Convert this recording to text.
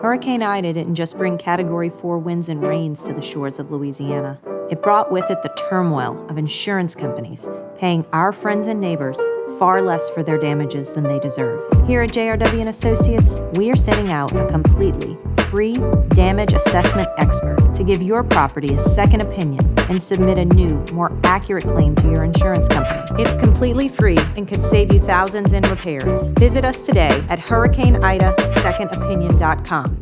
Hurricane Ida didn't just bring Category 4 winds and rains to the shores of Louisiana. It brought with it the turmoil of insurance companies paying our friends and neighbors far less for their damages than they deserve. Here at JRW & Associates, we are sending out a completely free damage assessment expert to give your property a second opinion and submit a new, more accurate claim to your insurance company. It's completely free and could save you thousands in repairs. Visit us today at hurricaneidasecondopinion.com.